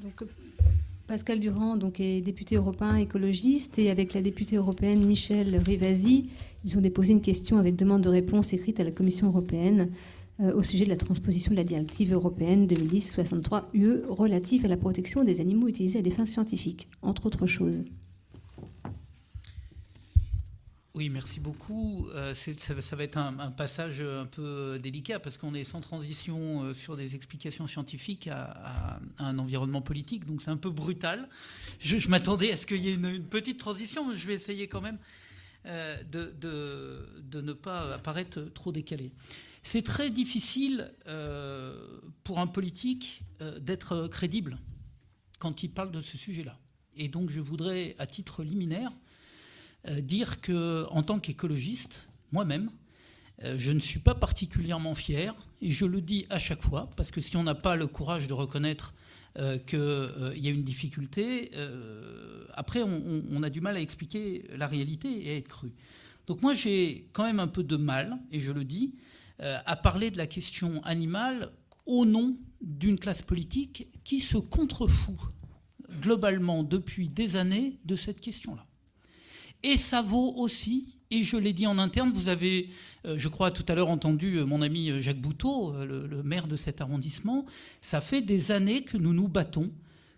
Donc, Pascal Durand est député européen écologiste, et avec la députée européenne Michèle Rivasi, ils ont déposé une question avec demande de réponse écrite à la Commission européenne au sujet de la transposition de la directive européenne 2010/63/UE relative à la protection des animaux utilisés à des fins scientifiques, entre autres choses. Oui, merci beaucoup. Ça va être un passage un peu délicat parce qu'on est sans transition sur des explications scientifiques à un environnement politique, donc c'est un peu brutal. Je m'attendais à ce qu'il y ait une petite transition, mais je vais essayer quand même de ne pas apparaître trop décalé. C'est très difficile pour un politique d'être crédible quand il parle de ce sujet-là. Et donc je voudrais, à titre liminaire, dire qu'en tant qu'écologiste, moi-même, je ne suis pas particulièrement fier, et je le dis à chaque fois, parce que si on n'a pas le courage de reconnaître qu'il y a une difficulté, après on a du mal à expliquer la réalité et à être cru. Donc moi j'ai quand même un peu de mal, et je le dis, à parler de la question animale au nom d'une classe politique qui se contrefout globalement depuis des années de cette question-là. Et ça vaut aussi, et je l'ai dit en interne, vous avez, je crois, tout à l'heure entendu mon ami Jacques Boutot, le maire de cet arrondissement. Ça fait des années que nous nous battons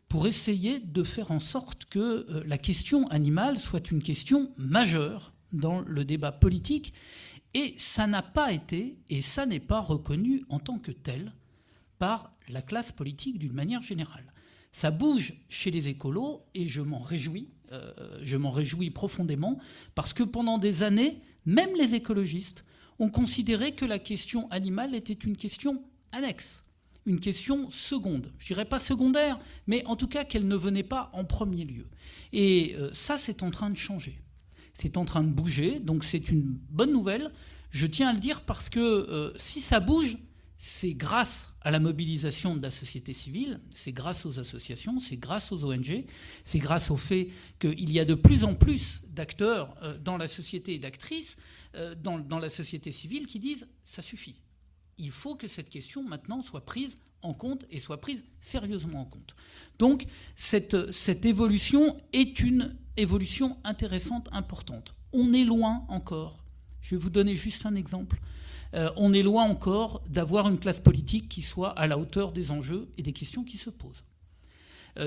pour essayer de faire en sorte que la question animale soit une question majeure dans le débat politique. Et ça n'a pas été, et ça n'est pas reconnu en tant que tel par la classe politique d'une manière générale. Ça bouge chez les écolos, et je m'en réjouis. Je m'en réjouis profondément, parce que pendant des années, même les écologistes ont considéré que la question animale était une question annexe, une question seconde. Je dirais pas secondaire, mais en tout cas qu'elle ne venait pas en premier lieu. Et ça, c'est en train de changer. C'est en train de bouger, donc c'est une bonne nouvelle. Je tiens à le dire parce que si ça bouge, c'est grâce à la mobilisation de la société civile, c'est grâce aux associations, c'est grâce aux ONG, c'est grâce au fait qu'il y a de plus en plus d'acteurs dans la société et d'actrices dans la société civile qui disent « ça suffit ». Il faut que cette question maintenant soit prise en compte et soit prise sérieusement en compte. Donc cette évolution est une évolution intéressante, importante. On est loin encore. Je vais vous donner juste un exemple. On est loin encore d'avoir une classe politique qui soit à la hauteur des enjeux et des questions qui se posent.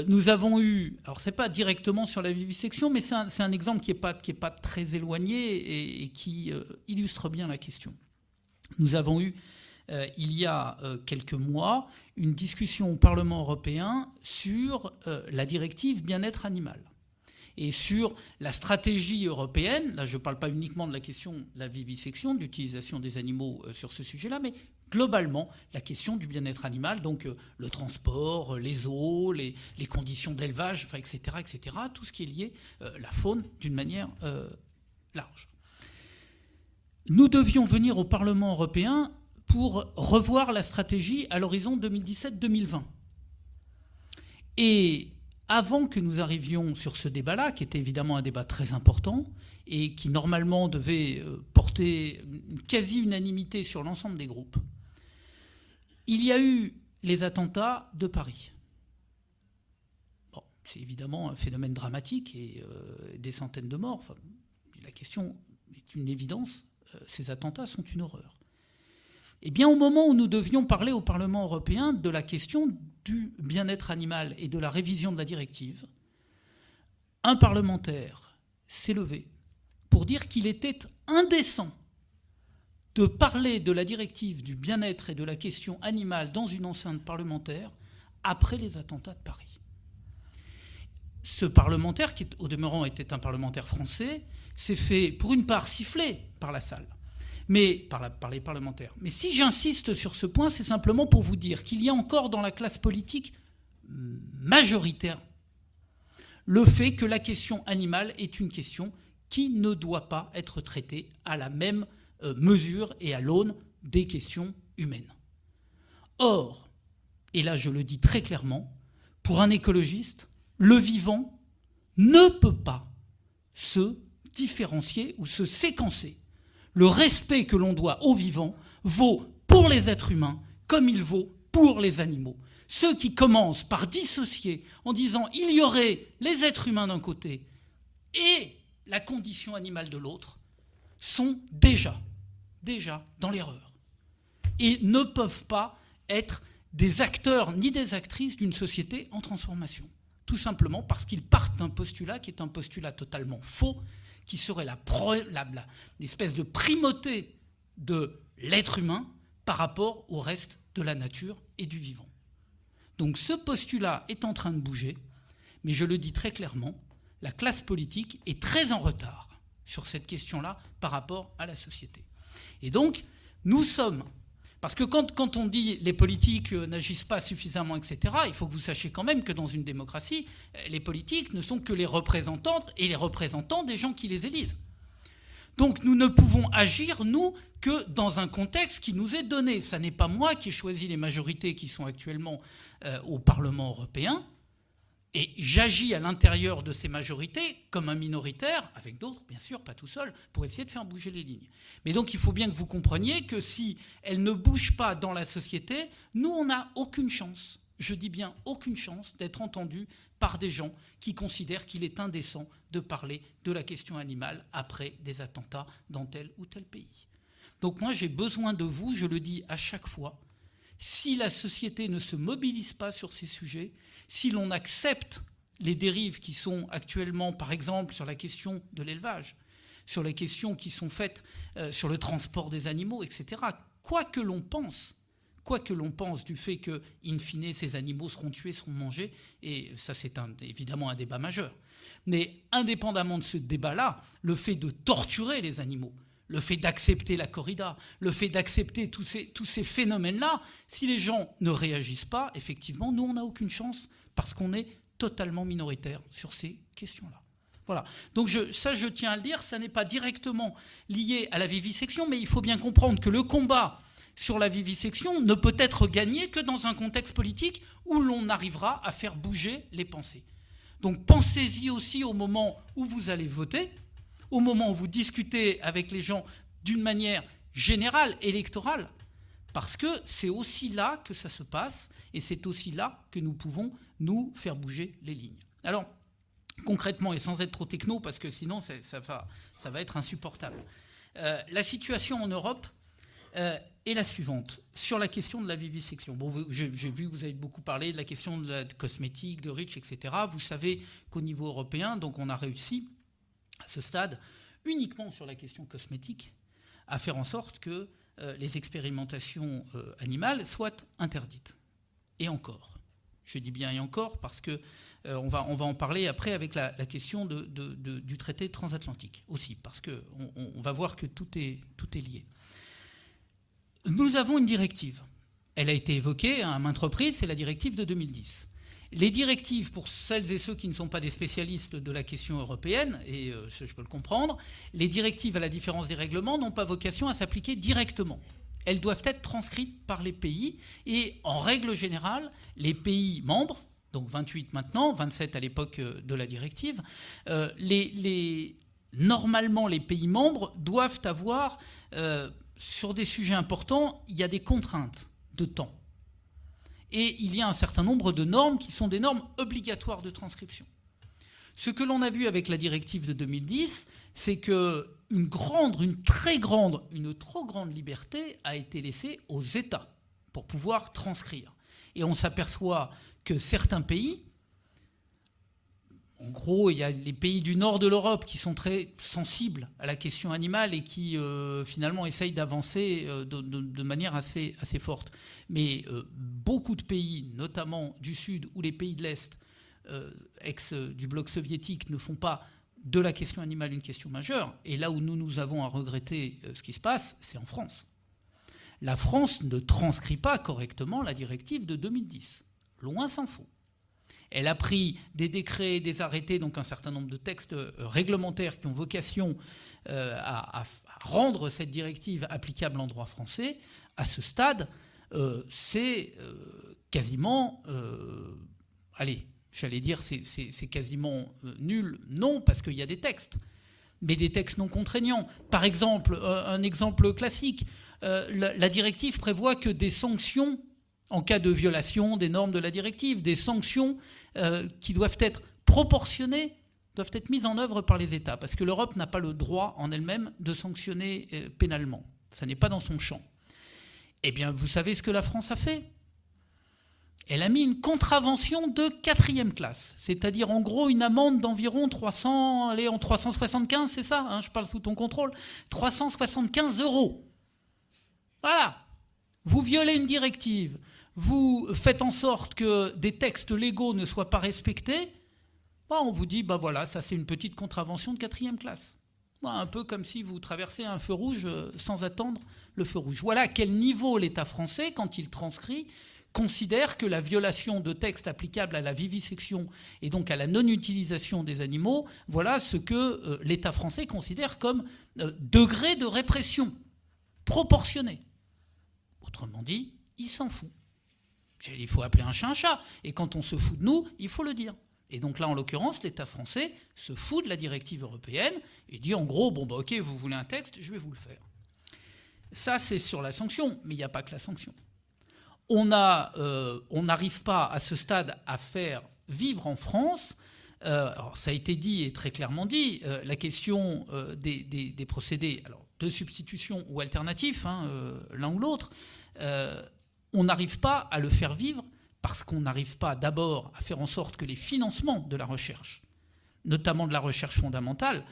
Nous avons eu, alors c'est pas directement sur la vivisection, mais c'est un exemple qui est pas très éloigné et qui illustre bien la question. Nous avons eu, il y a quelques mois, une discussion au Parlement européen sur la directive bien-être animal. Et sur la stratégie européenne, là je ne parle pas uniquement de la question de la vivisection, de l'utilisation des animaux sur ce sujet-là, mais globalement la question du bien-être animal, donc le transport, les eaux, les conditions d'élevage, enfin, etc., tout ce qui est lié à la faune d'une manière large. Nous devions venir au Parlement européen pour revoir la stratégie à l'horizon 2017-2020. Et avant que nous arrivions sur ce débat-là, qui était évidemment un débat très important et qui normalement devait porter une quasi-unanimité sur l'ensemble des groupes, il y a eu les attentats de Paris. Bon, c'est évidemment un phénomène dramatique et des centaines de morts. Enfin, la question est une évidence, ces attentats sont une horreur. Eh bien, au moment où nous devions parler au Parlement européen de la question du bien-être animal et de la révision de la directive, un parlementaire s'est levé pour dire qu'il était indécent de parler de la directive du bien-être et de la question animale dans une enceinte parlementaire après les attentats de Paris. Ce parlementaire, qui au demeurant était un parlementaire français, s'est fait, pour une part, siffler par la salle. Mais par les parlementaires. Mais si j'insiste sur ce point, c'est simplement pour vous dire qu'il y a encore dans la classe politique majoritaire le fait que la question animale est une question qui ne doit pas être traitée à la même mesure et à l'aune des questions humaines. Or, et là je le dis très clairement, pour un écologiste, le vivant ne peut pas se différencier ou se séquencer. Le respect que l'on doit aux vivants vaut pour les êtres humains comme il vaut pour les animaux. ceux qui commencent par dissocier en disant il y aurait les êtres humains d'un côté et la condition animale de l'autre sont déjà dans l'erreur et ne peuvent pas être des acteurs ni des actrices d'une société en transformation. Tout simplement parce qu'ils partent d'un postulat qui est un postulat totalement faux, qui serait l'espèce de primauté de l'être humain par rapport au reste de la nature et du vivant. Donc ce postulat est en train de bouger, mais je le dis très clairement, la classe politique est très en retard sur cette question-là par rapport à la société. Et donc, nous sommes... Parce que quand on dit les politiques n'agissent pas suffisamment, etc., il faut que vous sachiez quand même que dans une démocratie, les politiques ne sont que les représentantes et les représentants des gens qui les élisent. Donc nous ne pouvons agir, nous, que dans un contexte qui nous est donné. Ce n'est pas moi qui ai choisi les majorités qui sont actuellement au Parlement européen. Et j'agis à l'intérieur de ces majorités comme un minoritaire, avec d'autres, bien sûr, pas tout seul, pour essayer de faire bouger les lignes. Mais donc il faut bien que vous compreniez que si elles ne bougent pas dans la société, nous, on n'a aucune chance, je dis bien aucune chance, d'être entendus par des gens qui considèrent qu'il est indécent de parler de la question animale après des attentats dans tel ou tel pays. Donc moi, j'ai besoin de vous, je le dis à chaque fois, si la société ne se mobilise pas sur ces sujets, si l'on accepte les dérives qui sont actuellement, par exemple, sur la question de l'élevage, sur les questions qui sont faites sur le transport des animaux, etc., quoi que l'on pense du fait que, in fine, ces animaux seront tués, seront mangés, et ça c'est évidemment un débat majeur. Mais indépendamment de ce débat-là, le fait de torturer les animaux, le fait d'accepter la corrida, le fait d'accepter tous ces phénomènes-là, si les gens ne réagissent pas, effectivement, nous, on n'a aucune chance parce qu'on est totalement minoritaire sur ces questions-là. Voilà. Donc je tiens à le dire, ça n'est pas directement lié à la vivisection, mais il faut bien comprendre que le combat sur la vivisection ne peut être gagné que dans un contexte politique où l'on arrivera à faire bouger les pensées. Donc pensez-y aussi au moment où vous allez voter, au moment où vous discutez avec les gens d'une manière générale, électorale, parce que c'est aussi là que ça se passe et c'est aussi là que nous pouvons nous faire bouger les lignes. Alors, concrètement et sans être trop techno, parce que sinon ça va être insupportable, la situation en Europe est la suivante, sur la question de la vivisection. Bon, j'ai vu que vous avez beaucoup parlé de la question de la cosmétique, de REACH, etc. Vous savez qu'au niveau européen, donc on a réussi à ce stade, uniquement sur la question cosmétique, à faire en sorte que les expérimentations animales soient interdites. Et encore. Je dis bien et encore parce que on va en parler après avec la question du traité transatlantique aussi, parce qu'on va voir que tout est lié. Nous avons une directive. Elle a été évoquée à maintes reprises, c'est la directive de 2010. Les directives, pour celles et ceux qui ne sont pas des spécialistes de la question européenne, et je peux le comprendre, les directives, à la différence des règlements, n'ont pas vocation à s'appliquer directement. Elles doivent être transcrites par les pays, et en règle générale, les pays membres, donc 28 maintenant, 27 à l'époque de la directive, normalement les pays membres doivent avoir, sur des sujets importants, il y a des contraintes de temps. Et il y a un certain nombre de normes qui sont des normes obligatoires de transcription. Ce que l'on a vu avec la directive de 2010, c'est qu'une trop grande liberté a été laissée aux États pour pouvoir transcrire. Et on s'aperçoit que certains pays, en gros, il y a les pays du nord de l'Europe qui sont très sensibles à la question animale et qui finalement essayent d'avancer de manière assez forte. Mais beaucoup de pays, notamment du Sud ou les pays de l'Est, ex du bloc soviétique, ne font pas de la question animale une question majeure. Et là où nous avons à regretter ce qui se passe, c'est en France. La France ne transcrit pas correctement la directive de 2010. Loin s'en faut. Elle a pris des décrets, des arrêtés, donc un certain nombre de textes réglementaires qui ont vocation à rendre cette directive applicable en droit français. À ce stade, c'est quasiment... j'allais dire c'est quasiment nul. Non, parce qu'il y a des textes, mais des textes non contraignants. Par exemple, un exemple classique, la directive prévoit que des sanctions en cas de violation des normes de la directive. Des sanctions qui doivent être proportionnées, doivent être mises en œuvre par les États, parce que l'Europe n'a pas le droit en elle-même de sanctionner pénalement. Ça n'est pas dans son champ. Eh bien, vous savez ce que la France a fait ? Elle a mis une contravention de 4e classe, c'est-à-dire en gros une amende d'environ 375, c'est ça, hein, je parle sous ton contrôle, 375 €. Voilà. Vous violez une directive, vous faites en sorte que des textes légaux ne soient pas respectés, on vous dit, voilà, ça c'est une petite contravention de 4e classe. Un peu comme si vous traversez un feu rouge sans attendre le feu rouge. Voilà à quel niveau l'État français, quand il transcrit, considère que la violation de textes applicables à la vivisection et donc à la non-utilisation des animaux, voilà ce que l'État français considère comme degré de répression proportionné. Autrement dit, il s'en fout. Il faut appeler un chat un chat. Et quand on se fout de nous, il faut le dire. Et donc là, en l'occurrence, l'État français se fout de la directive européenne et dit en gros, ok, vous voulez un texte, je vais vous le faire. Ça, c'est sur la sanction, mais il n'y a pas que la sanction. On n'arrive pas à ce stade à faire vivre en France, alors ça a été dit et très clairement dit, la question des procédés de substitution ou alternatifs, l'un ou l'autre, on n'arrive pas à le faire vivre parce qu'on n'arrive pas d'abord à faire en sorte que les financements de la recherche, notamment de la recherche fondamentale,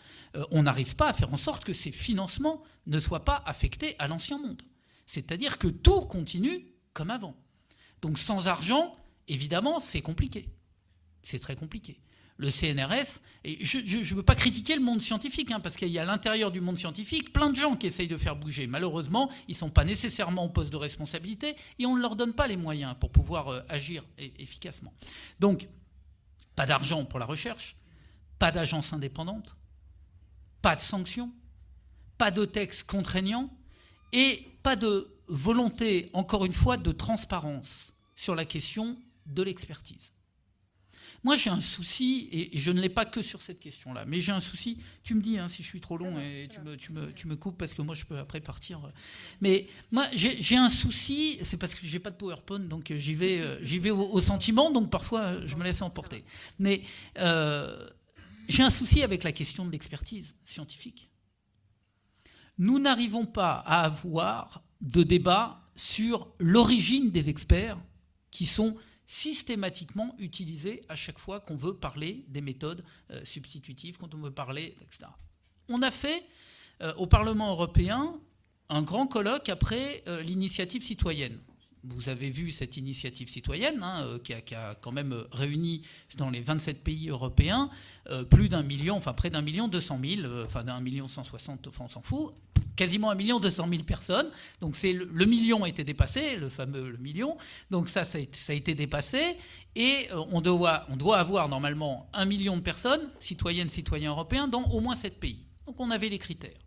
on n'arrive pas à faire en sorte que ces financements ne soient pas affectés à l'ancien monde. C'est-à-dire que tout continue comme avant. Donc sans argent, évidemment, c'est compliqué. C'est très compliqué. Le CNRS, et je ne veux pas critiquer le monde scientifique, parce qu'il y a à l'intérieur du monde scientifique plein de gens qui essayent de faire bouger. Malheureusement, ils ne sont pas nécessairement au poste de responsabilité et on ne leur donne pas les moyens pour pouvoir agir efficacement. Donc, pas d'argent pour la recherche, pas d'agence indépendante, pas de sanctions, pas de texte contraignant et pas de volonté, encore une fois, de transparence sur la question de l'expertise. Moi, j'ai un souci, et je ne l'ai pas que sur cette question-là, mais j'ai un souci. Tu me dis si je suis trop long et tu me coupes parce que moi, je peux après partir. Mais moi, j'ai un souci, c'est parce que je n'ai pas de PowerPoint, donc j'y vais au sentiment, donc parfois, je me laisse emporter. Mais j'ai un souci avec la question de l'expertise scientifique. Nous n'arrivons pas à avoir de débat sur l'origine des experts qui sont systématiquement utilisés à chaque fois qu'on veut parler des méthodes substitutives, quand on veut parler, etc. On a fait au Parlement européen un grand colloque après l'initiative citoyenne. Vous avez vu cette initiative citoyenne qui a quand même réuni dans les 27 pays européens plus d'1 million, près d'1 200 000, d'1 160 000, on s'en fout, quasiment 1 200 000 personnes. Donc le million a été dépassé, le fameux million. Donc ça a été dépassé. Et on doit avoir normalement 1 million de personnes, citoyennes, citoyens européens, dans au moins 7 pays. Donc on avait les critères.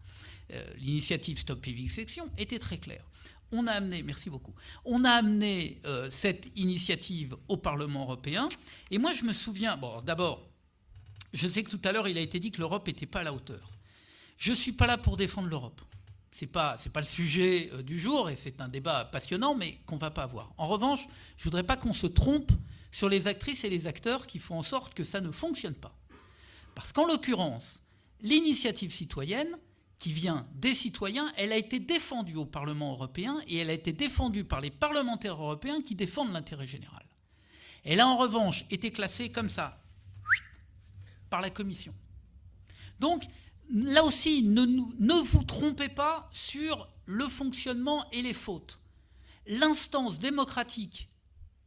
L'initiative Stop Vivisection était très claire. On a amené, merci beaucoup, cette initiative au Parlement européen. Et moi, je me souviens, d'abord, je sais que tout à l'heure, il a été dit que l'Europe n'était pas à la hauteur. Je ne suis pas là pour défendre l'Europe. Ce n'est pas le sujet du jour, et c'est un débat passionnant, mais qu'on ne va pas avoir. En revanche, je ne voudrais pas qu'on se trompe sur les actrices et les acteurs qui font en sorte que ça ne fonctionne pas. Parce qu'en l'occurrence, l'initiative citoyenne, qui vient des citoyens, elle a été défendue au Parlement européen et elle a été défendue par les parlementaires européens qui défendent l'intérêt général. Elle a en revanche été classée comme ça, par la Commission. Donc, là aussi, ne vous trompez pas sur le fonctionnement et les fautes. L'instance démocratique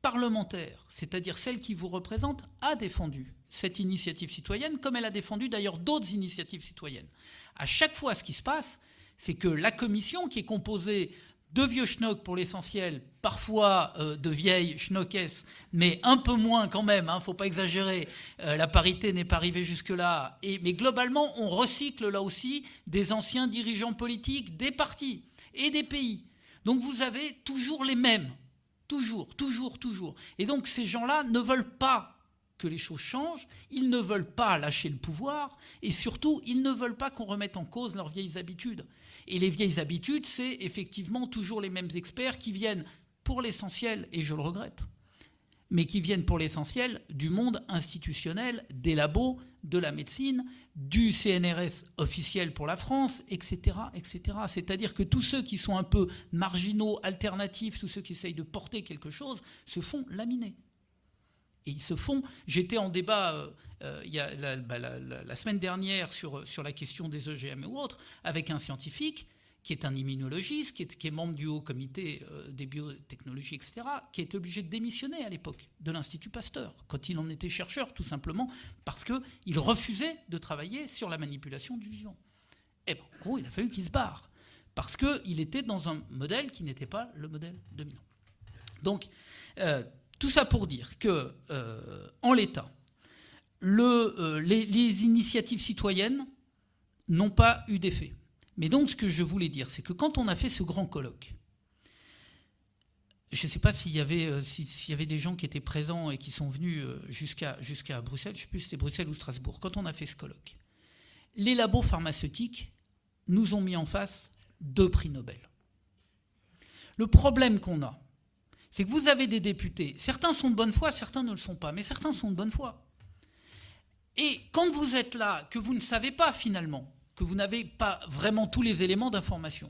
parlementaire, c'est-à-dire celle qui vous représente, a défendu cette initiative citoyenne, comme elle a défendu d'ailleurs d'autres initiatives citoyennes. À chaque fois, ce qui se passe, c'est que la commission, qui est composée de vieux schnocks pour l'essentiel, parfois de vieilles schnockesses, mais un peu moins quand même, faut pas exagérer, la parité n'est pas arrivée jusque-là, mais globalement, on recycle là aussi des anciens dirigeants politiques, des partis et des pays. Donc vous avez toujours les mêmes, toujours. Et donc ces gens-là ne veulent pas que les choses changent, ils ne veulent pas lâcher le pouvoir, et surtout, ils ne veulent pas qu'on remette en cause leurs vieilles habitudes. Et les vieilles habitudes, c'est effectivement toujours les mêmes experts qui viennent pour l'essentiel, et je le regrette, mais qui viennent pour l'essentiel du monde institutionnel, des labos, de la médecine, du CNRS officiel pour la France, etc., etc. C'est-à-dire que tous ceux qui sont un peu marginaux, alternatifs, tous ceux qui essayent de porter quelque chose, se font laminer. Et ils se font... J'étais en débat il y a la semaine dernière sur la question des OGM ou autres, avec un scientifique qui est un immunologiste, qui est membre du haut comité des biotechnologies, etc., qui est obligé de démissionner à l'époque de l'Institut Pasteur, quand il en était chercheur, tout simplement parce qu'il refusait de travailler sur la manipulation du vivant. Et bien, en gros, il a fallu qu'il se barre, parce qu'il était dans un modèle qui n'était pas le modèle dominant. Donc, tout ça pour dire que, en l'état, les initiatives citoyennes n'ont pas eu d'effet. Mais donc, ce que je voulais dire, c'est que quand on a fait ce grand colloque, je ne sais pas s'il y avait des gens qui étaient présents et qui sont venus jusqu'à Bruxelles, je ne sais plus si c'était Bruxelles ou Strasbourg, quand on a fait ce colloque, les labos pharmaceutiques nous ont mis en face 2 prix Nobel. Le problème qu'on a, c'est que vous avez des députés, certains sont de bonne foi, certains ne le sont pas, mais certains sont de bonne foi. Et quand vous êtes là, que vous ne savez pas finalement, que vous n'avez pas vraiment tous les éléments d'information,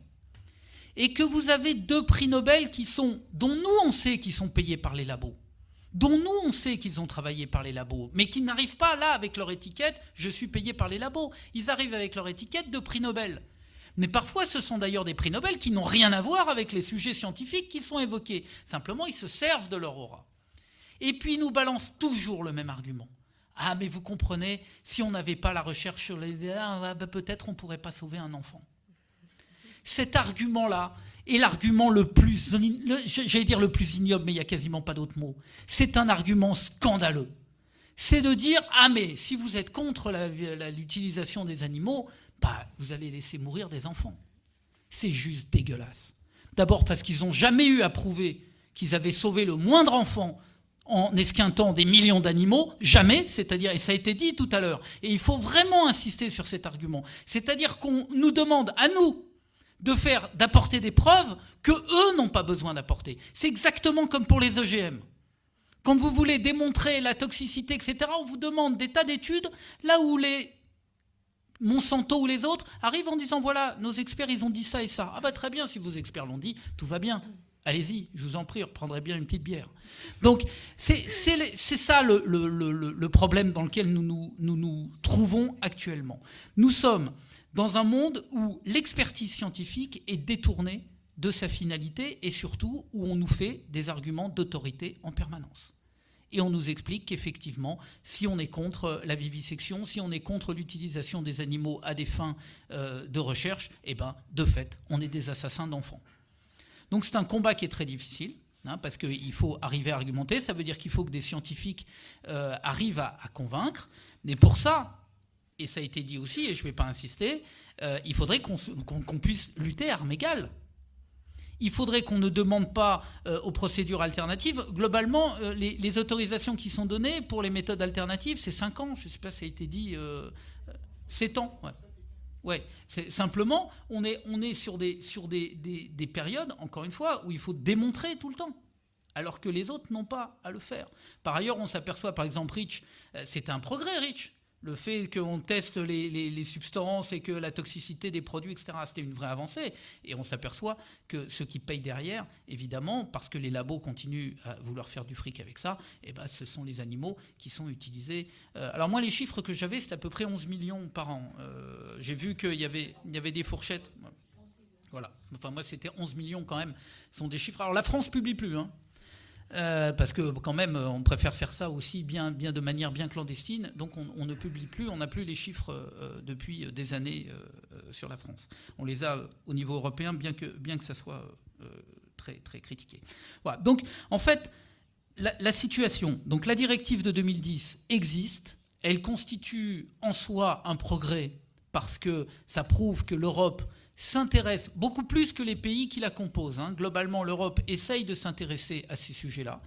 et que vous avez 2 prix Nobel dont nous on sait qu'ils sont payés par les labos, dont nous on sait qu'ils ont travaillé par les labos, mais qui n'arrivent pas là avec leur étiquette « je suis payé par les labos ». Ils arrivent avec leur étiquette de prix Nobel. Mais parfois ce sont d'ailleurs des prix Nobel qui n'ont rien à voir avec les sujets scientifiques qui sont évoqués. Simplement ils se servent de leur aura. Et puis ils nous balancent toujours le même argument. Ah, mais vous comprenez, si on n'avait pas la recherche sur les... peut-être on ne pourrait pas sauver un enfant. Cet argument-là est l'argument le plus... J'allais dire le plus ignoble, mais il n'y a quasiment pas d'autre mot. C'est un argument scandaleux. C'est de dire, ah mais si vous êtes contre l'utilisation des animaux, vous allez laisser mourir des enfants. C'est juste dégueulasse. D'abord parce qu'ils n'ont jamais eu à prouver qu'ils avaient sauvé le moindre enfant en esquintant des millions d'animaux, jamais, c'est-à-dire, et ça a été dit tout à l'heure, et il faut vraiment insister sur cet argument, c'est-à-dire qu'on nous demande, à nous, d'apporter des preuves que eux n'ont pas besoin d'apporter. C'est exactement comme pour les OGM. Quand vous voulez démontrer la toxicité, etc., on vous demande des tas d'études, là où les Monsanto ou les autres arrivent en disant, voilà, nos experts, ils ont dit ça et ça. Ah très bien, si vos experts l'ont dit, tout va bien. Allez-y, je vous en prie, reprendrez bien une petite bière. Donc, c'est ça le problème dans lequel nous trouvons actuellement. Nous sommes dans un monde où l'expertise scientifique est détournée de sa finalité et surtout où on nous fait des arguments d'autorité en permanence. Et on nous explique qu'effectivement, si on est contre la vivisection, si on est contre l'utilisation des animaux à des fins de recherche, de fait, on est des assassins d'enfants. Donc c'est un combat qui est très difficile, parce qu'il faut arriver à argumenter. Ça veut dire qu'il faut que des scientifiques arrivent à convaincre. Mais pour ça, et ça a été dit aussi, et je ne vais pas insister, il faudrait qu'on puisse lutter à armes égales. Il faudrait qu'on ne demande pas aux procédures alternatives. Globalement, les autorisations qui sont données pour les méthodes alternatives, c'est 5 ans. Je ne sais pas si ça a été dit. 7 ans, ouais. Ouais, simplement, on est sur des périodes, encore une fois, où il faut démontrer tout le temps, alors que les autres n'ont pas à le faire. Par ailleurs, on s'aperçoit, par exemple, REACH, c'était un progrès, REACH. Le fait qu'on teste les substances et que la toxicité des produits, etc., c'était une vraie avancée. Et on s'aperçoit que ceux qui payent derrière, évidemment, parce que les labos continuent à vouloir faire du fric avec ça, ce sont les animaux qui sont utilisés. Alors moi, les chiffres que j'avais, c'était à peu près 11 millions par an. J'ai vu qu'il y avait des fourchettes. Voilà. Enfin, moi, c'était 11 millions quand même. Ce sont des chiffres. Alors la France publie plus, parce que quand même on préfère faire ça aussi bien de manière bien clandestine, donc on ne publie plus, on n'a plus les chiffres depuis des années sur la France. On les a au niveau européen, bien que ça soit très, très critiqué. Voilà. Donc en fait la situation, donc la directive de 2010 existe, elle constitue en soi un progrès parce que ça prouve que l'Europe s'intéresse beaucoup plus que les pays qui la composent. Globalement, l'Europe essaye de s'intéresser à ces sujets-là,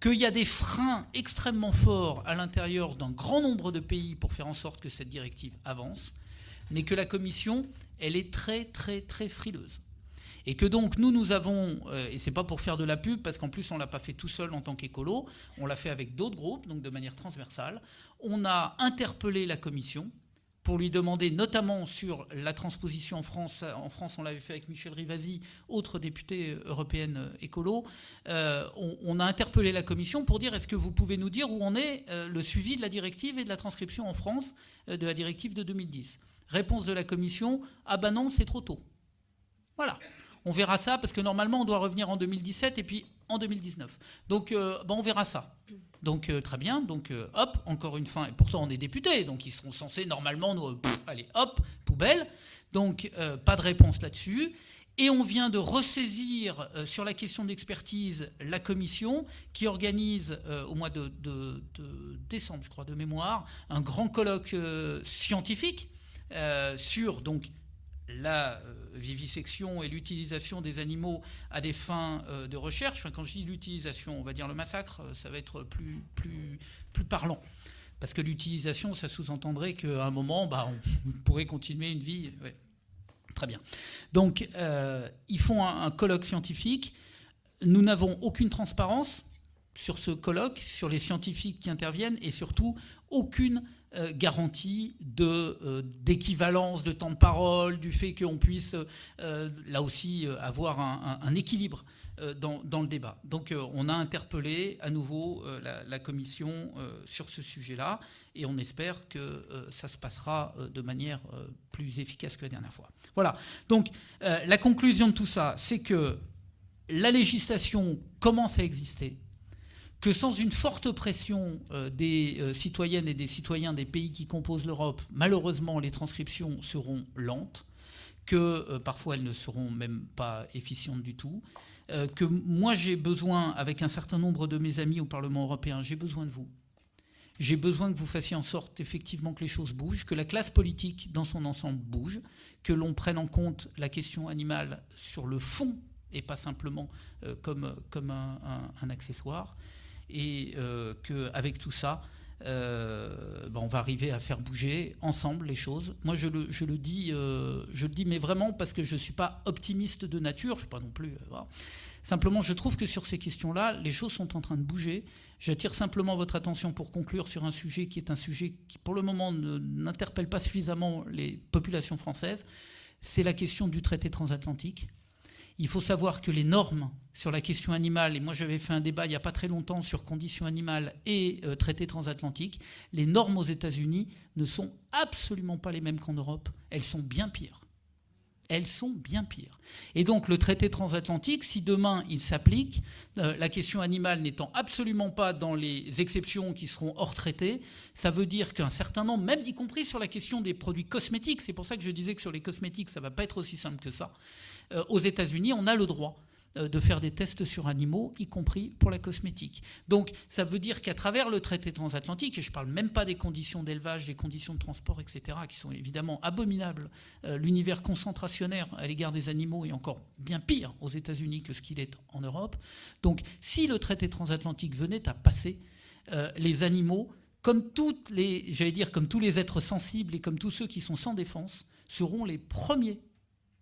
qu'il y a des freins extrêmement forts à l'intérieur d'un grand nombre de pays pour faire en sorte que cette directive avance, mais que la Commission, elle est très, très, très frileuse. Et que donc nous avons, et c'est pas pour faire de la pub, parce qu'en plus on l'a pas fait tout seul en tant qu'écolo, on l'a fait avec d'autres groupes, donc de manière transversale. On a interpellé la Commission pour lui demander, notamment sur la transposition en France, on l'avait fait avec Michel Rivasi, autre députée européenne écolo, on a interpellé la Commission pour dire est-ce que vous pouvez nous dire où en est le suivi de la directive et de la transcription en France de la directive de 2010. Réponse de la Commission, ah ben non, c'est trop tôt. Voilà. On verra ça, parce que normalement, on doit revenir en 2017 et puis en 2019. Donc, on verra ça. Donc, très bien. Donc, hop, encore une fin. Et pourtant, on est députés, donc ils seront censés, normalement, nous, allez, hop, poubelle. Donc, pas de réponse là-dessus. Et on vient de ressaisir sur la question d'expertise la commission qui organise au mois de décembre, je crois, de mémoire, un grand colloque scientifique sur donc la vivisection et l'utilisation des animaux à des fins de recherche. Enfin, quand je dis l'utilisation, on va dire le massacre, ça va être plus parlant. Parce que l'utilisation, ça sous-entendrait qu'à un moment, on pourrait continuer une vie. Ouais. Très bien. Donc, ils font un colloque scientifique. Nous n'avons aucune transparence sur ce colloque, sur les scientifiques qui interviennent, et surtout aucune garantie d'équivalence de temps de parole, du fait qu'on puisse là aussi avoir un équilibre dans le débat. Donc on a interpellé à nouveau la commission sur ce sujet-là, et on espère que ça se passera de manière plus efficace que la dernière fois. Voilà. Donc la conclusion de tout ça, c'est que la législation commence à exister, que sans une forte pression des citoyennes et des citoyens des pays qui composent l'Europe, malheureusement, les transcriptions seront lentes, que parfois elles ne seront même pas efficientes du tout, que moi j'ai besoin, avec un certain nombre de mes amis au Parlement européen, j'ai besoin de vous. J'ai besoin que vous fassiez en sorte effectivement que les choses bougent, que la classe politique dans son ensemble bouge, que l'on prenne en compte la question animale sur le fond et pas simplement comme un accessoire. Et qu'avec tout ça, on va arriver à faire bouger ensemble les choses. Moi, je le dis, mais vraiment parce que je ne suis pas optimiste de nature, je ne suis pas non plus... voilà. Simplement, je trouve que sur ces questions-là, les choses sont en train de bouger. J'attire simplement votre attention pour conclure sur un sujet qui est un sujet qui, pour le moment, n'interpelle pas suffisamment les populations françaises. C'est la question du traité transatlantique. Il faut savoir que les normes sur la question animale, et moi j'avais fait un débat il n'y a pas très longtemps sur conditions animales et traité transatlantique, les normes aux États-Unis ne sont absolument pas les mêmes qu'en Europe. Elles sont bien pires. Elles sont bien pires. Et donc le traité transatlantique, si demain il s'applique, la question animale n'étant absolument pas dans les exceptions qui seront hors traité, ça veut dire qu'un certain nombre, même y compris sur la question des produits cosmétiques, c'est pour ça que je disais que sur les cosmétiques, ça ne va pas être aussi simple que ça, aux États-Unis, on a le droit de faire des tests sur animaux, y compris pour la cosmétique. Donc ça veut dire qu'à travers le traité transatlantique, et je ne parle même pas des conditions d'élevage, des conditions de transport, etc., qui sont évidemment abominables, l'univers concentrationnaire à l'égard des animaux est encore bien pire aux États-Unis que ce qu'il est en Europe. Donc si le traité transatlantique venait à passer, les animaux, comme tous les êtres sensibles et comme tous ceux qui sont sans défense, seront les premiers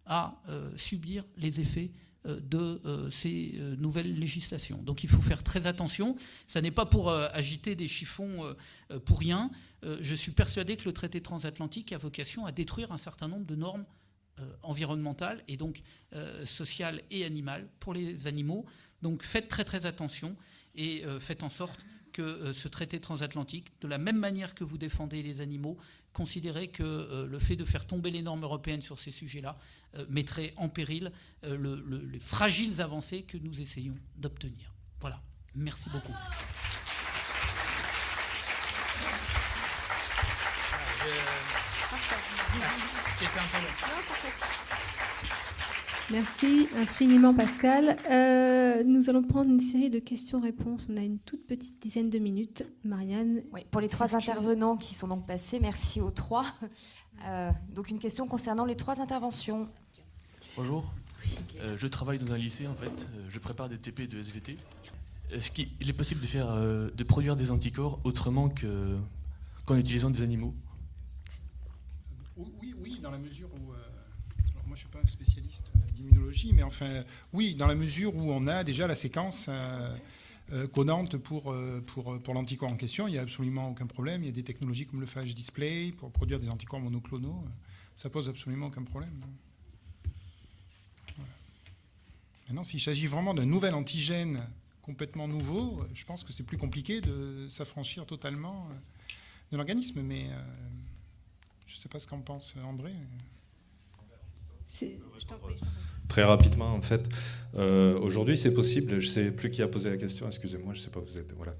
à subir les effets de ces nouvelles législations. Donc il faut faire très attention. Ça n'est pas pour agiter des chiffons pour rien. Je suis persuadé que le traité transatlantique a vocation à détruire un certain nombre de normes environnementales et donc sociales et animales pour les animaux. Donc faites très très attention et faites en sorte que ce traité transatlantique, de la même manière que vous défendez les animaux, considérez que le fait de faire tomber les normes européennes sur ces sujets-là mettrait en péril les fragiles avancées que nous essayons d'obtenir. Voilà. Merci beaucoup. J'ai fait un peu long. Merci infiniment Pascal. Nous allons prendre une série de questions-réponses. On a une toute petite dizaine de minutes. Marianne. Oui, pour les trois intervenants qui sont donc passés, merci aux trois. Donc une question concernant les trois interventions. Bonjour, je travaille dans un lycée en fait, je prépare des TP de SVT. Est-ce qu'il est possible de produire des anticorps autrement qu'en utilisant des animaux ? Oui, dans la mesure où... moi, je ne suis pas un spécialiste d'immunologie, mais enfin, oui, dans la mesure où on a déjà la séquence codante pour l'anticorps en question, il n'y a absolument aucun problème. Il y a des technologies comme le phage display pour produire des anticorps monoclonaux. Ça pose absolument aucun problème. Voilà. Maintenant, s'il s'agit vraiment d'un nouvel antigène complètement nouveau, je pense que c'est plus compliqué de s'affranchir totalement de l'organisme. Mais je ne sais pas ce qu'en pense André. Je t'en prie. Très rapidement, en fait, aujourd'hui c'est possible, je ne sais plus qui a posé la question, excusez-moi, je ne sais pas où vous êtes. Voilà.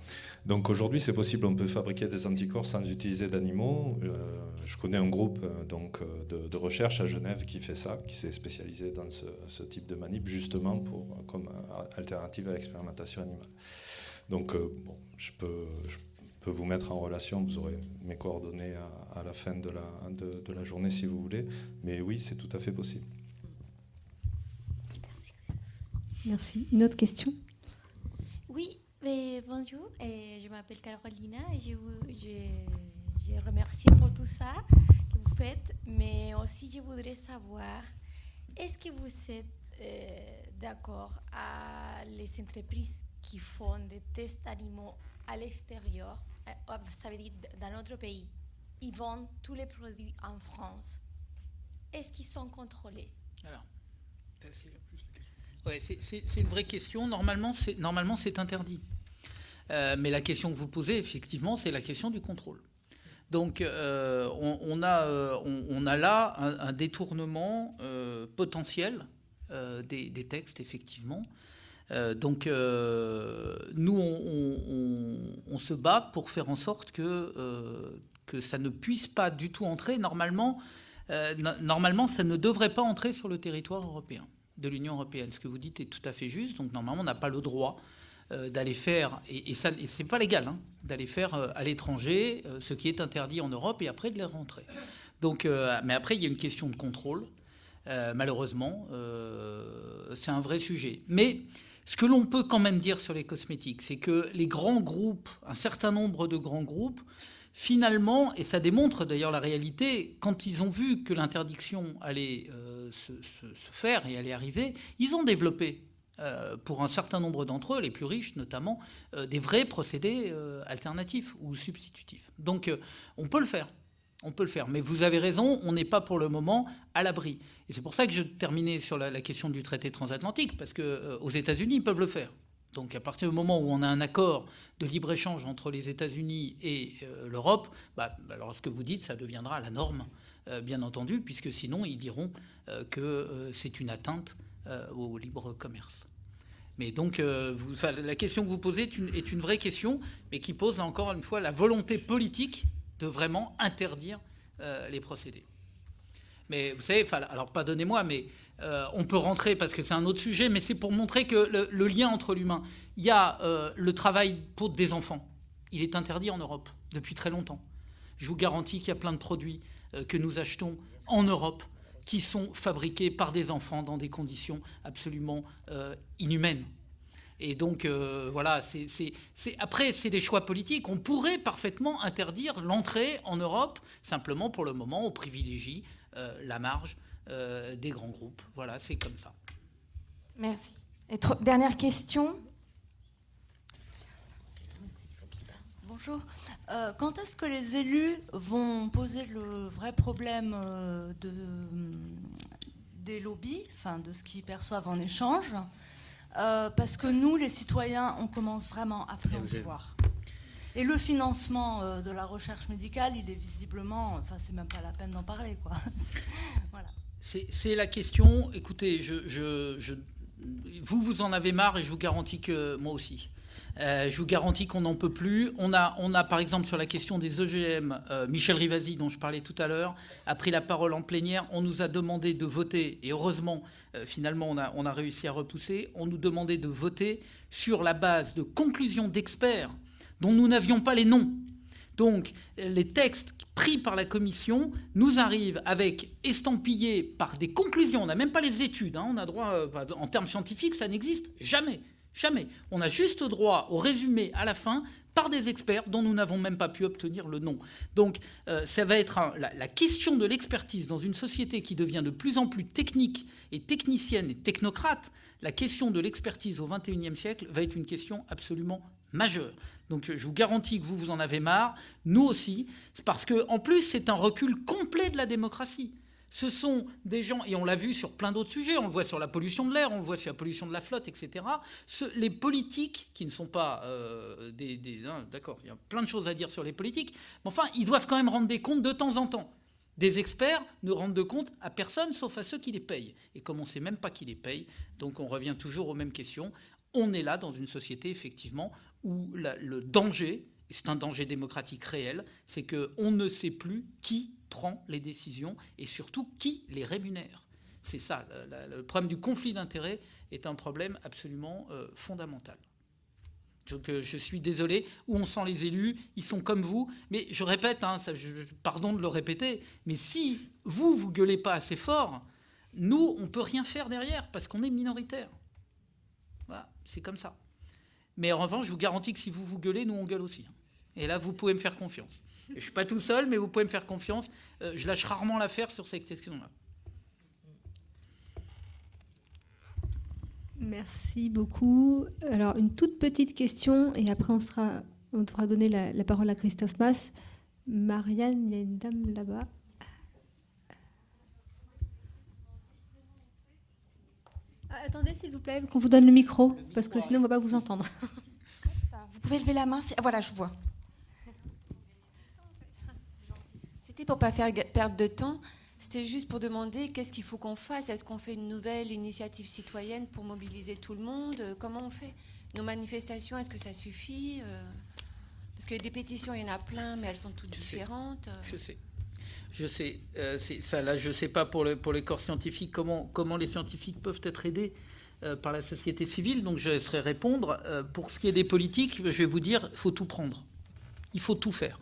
Donc aujourd'hui c'est possible, on peut fabriquer des anticorps sans utiliser d'animaux. Je connais un groupe de recherche à Genève qui fait ça, qui s'est spécialisé dans ce type de manip, justement comme alternative à l'expérimentation animale. Donc je peux vous mettre en relation, vous aurez mes coordonnées à la fin de la journée si vous voulez, mais oui, c'est tout à fait possible. Merci. Une autre question? Oui, bonjour, je m'appelle Carolina et je remercie pour tout ça que vous faites, mais aussi je voudrais savoir, est-ce que vous êtes d'accord à les entreprises qui font des tests animaux à l'extérieur, ça veut dire dans notre pays, ils vendent tous les produits en France, est-ce qu'ils sont contrôlés? Alors, ouais, c'est une vraie question. Normalement, c'est interdit. Mais la question que vous posez, effectivement, c'est la question du contrôle. Donc, on a là un détournement potentiel des textes, effectivement. Donc, nous, on se bat pour faire en sorte que ça ne puisse pas du tout entrer. Normalement, ça ne devrait pas entrer sur le territoire européen, de l'Union européenne. Ce que vous dites est tout à fait juste. Donc normalement, on n'a pas le droit d'aller faire, et c'est pas légal, hein, d'aller faire à l'étranger ce qui est interdit en Europe et après de les rentrer. Donc, mais après, il y a une question de contrôle. Malheureusement, c'est un vrai sujet. Mais ce que l'on peut quand même dire sur les cosmétiques, c'est que les grands groupes, un certain nombre de grands groupes, finalement, et ça démontre d'ailleurs la réalité, quand ils ont vu que l'interdiction allait se faire et allait arriver, ils ont développé, pour un certain nombre d'entre eux, les plus riches notamment, des vrais procédés alternatifs ou substitutifs. Donc on peut le faire. On peut le faire. Mais vous avez raison, on n'est pas pour le moment à l'abri. Et c'est pour ça que je terminais sur la question du traité transatlantique, parce qu'aux États-Unis, ils peuvent le faire. Donc à partir du moment où on a un accord de libre-échange entre les États-Unis et l'Europe, alors ce que vous dites, ça deviendra la norme, bien entendu, puisque sinon ils diront que c'est une atteinte au libre commerce. Mais donc la question que vous posez est une vraie question, mais qui pose là encore une fois la volonté politique de vraiment interdire les procédés. Mais vous savez, alors pardonnez-moi, mais on peut rentrer parce que c'est un autre sujet, mais c'est pour montrer que le lien entre l'humain. Il y a le travail pour des enfants. Il est interdit en Europe depuis très longtemps. Je vous garantis qu'il y a plein de produits que nous achetons en Europe qui sont fabriqués par des enfants dans des conditions absolument inhumaines. Et donc, voilà, après, c'est des choix politiques. On pourrait parfaitement interdire l'entrée en Europe. Simplement, pour le moment, on privilégie la marge des grands groupes. Voilà, c'est comme ça. Merci. Et dernière question. Bonjour. Quand est-ce que les élus vont poser le vrai problème des lobbies, enfin de ce qu'ils perçoivent en échange, parce que nous, les citoyens, on commence vraiment à plus en pouvoir. Et le financement de la recherche médicale, il est visiblement, enfin, c'est même pas la peine d'en parler, quoi. Voilà. C'est la question. Écoutez, vous en avez marre et je vous garantis que moi aussi. Je vous garantis qu'on n'en peut plus. On a par exemple sur la question des OGM, Michel Rivasi, dont je parlais tout à l'heure, a pris la parole en plénière. On nous a demandé de voter, et heureusement, finalement, on a réussi à repousser. On nous demandait de voter sur la base de conclusions d'experts dont nous n'avions pas les noms. Donc, les textes pris par la Commission nous arrivent avec estampillés par des conclusions. On n'a même pas les études. On a droit, en termes scientifiques, ça n'existe jamais. Jamais. On a juste droit au résumé à la fin par des experts dont nous n'avons même pas pu obtenir le nom. Donc ça va être la question de l'expertise dans une société qui devient de plus en plus technique et technicienne et technocrate. La question de l'expertise au XXIe siècle va être une question absolument majeure. Donc je vous garantis que vous en avez marre, nous aussi, parce qu'en plus c'est un recul complet de la démocratie. Ce sont des gens, et on l'a vu sur plein d'autres sujets, on le voit sur la pollution de l'air, on le voit sur la pollution de la flotte, etc. Les politiques, qui ne sont pas d'accord, il y a plein de choses à dire sur les politiques, mais enfin, ils doivent quand même rendre des comptes de temps en temps. Des experts ne rendent de compte à personne, sauf à ceux qui les payent. Et comme on ne sait même pas qui les paye, donc on revient toujours aux mêmes questions. On est là dans une société, effectivement, où le danger, et c'est un danger démocratique réel, c'est qu'on ne sait plus qui prend les décisions et surtout qui les rémunère. C'est ça, le problème du conflit d'intérêts est un problème absolument fondamental. Donc je suis désolé, où on sent les élus, ils sont comme vous, mais je répète, pardon de le répéter, mais si vous gueulez pas assez fort, nous, on peut rien faire derrière parce qu'on est minoritaire. Voilà, c'est comme ça. Mais en revanche, je vous garantis que si vous gueulez, nous on gueule aussi. Et là, vous pouvez me faire confiance. Je ne suis pas tout seul, mais vous pouvez me faire confiance. Je lâche rarement l'affaire sur cette question-là. Merci beaucoup. Alors, une toute petite question, et après on devra donner la parole à Christophe Masse. Marianne, il y a une dame là-bas. Attendez, s'il vous plaît, qu'on vous donne le micro, parce que sinon on ne va pas vous entendre. Vous pouvez lever la main. Voilà, je vois. C'était pour ne pas faire perdre de temps. C'était juste pour demander qu'est-ce qu'il faut qu'on fasse. Est-ce qu'on fait une nouvelle initiative citoyenne pour mobiliser tout le monde? Comment on fait? Nos manifestations, est-ce que ça suffit? Parce que des pétitions, il y en a plein, mais elles sont toutes différentes. Je sais. Là, je ne sais pas pour les corps scientifiques comment les scientifiques peuvent être aidés par la société civile. Donc je laisserai répondre. Pour ce qui est des politiques, je vais vous dire, il faut tout prendre. Il faut tout faire.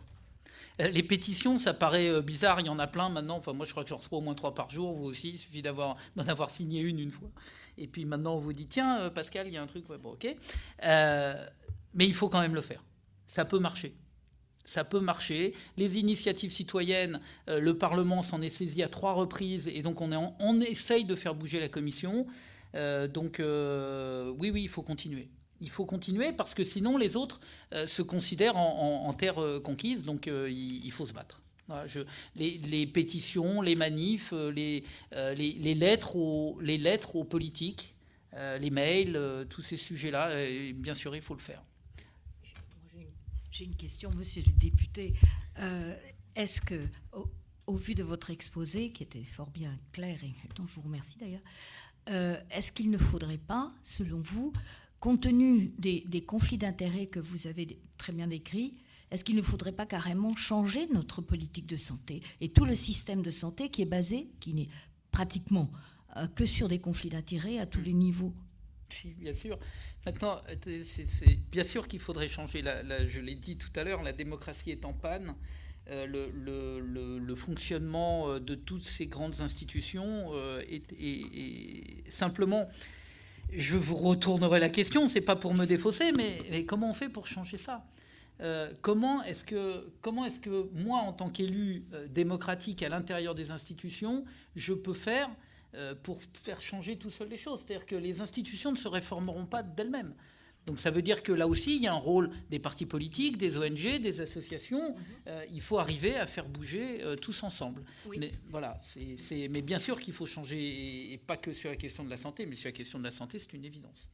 Les pétitions, ça paraît bizarre, il y en a plein maintenant. Enfin, moi, je crois que j'en reçois au moins 3 par jour. Vous aussi, il suffit d'en avoir signé une fois. Et puis maintenant, on vous dit, tiens, Pascal, il y a un truc. Ouais, bon, ok. Mais il faut quand même le faire. Ça peut marcher. Ça peut marcher. Les initiatives citoyennes, le Parlement s'en est saisi à 3 reprises. Et donc, on essaye de faire bouger la Commission. Oui, il faut continuer. Il faut continuer parce que sinon les autres se considèrent en terre conquise, donc il faut se battre. Voilà, les pétitions, les manifs, les lettres aux politiques, les mails, tous ces sujets-là, bien sûr, il faut le faire. J'ai une question, monsieur le député. Est-ce que, au vu de votre exposé, qui était fort bien clair et dont je vous remercie d'ailleurs, est-ce qu'il ne faudrait pas, selon vous, compte tenu des conflits d'intérêts que vous avez très bien décrits, est-ce qu'il ne faudrait pas carrément changer notre politique de santé et tout le système de santé qui est basé, qui n'est pratiquement que sur des conflits d'intérêts à tous les niveaux? Si, bien sûr. Maintenant, c'est bien sûr qu'il faudrait changer. Je l'ai dit tout à l'heure, la démocratie est en panne. Le fonctionnement de toutes ces grandes institutions est simplement... Je vous retournerai la question, c'est pas pour me défausser, mais comment on fait pour changer ça? Comment est-ce que moi, en tant qu'élu démocratique à l'intérieur des institutions, je peux faire pour faire changer tout seul les choses? C'est-à-dire que les institutions ne se réformeront pas d'elles-mêmes. Donc ça veut dire que là aussi, il y a un rôle des partis politiques, des ONG, des associations. Il faut arriver à faire bouger tous ensemble. Oui. Mais voilà, mais bien sûr qu'il faut changer, et pas que sur la question de la santé, mais sur la question de la santé, c'est une évidence.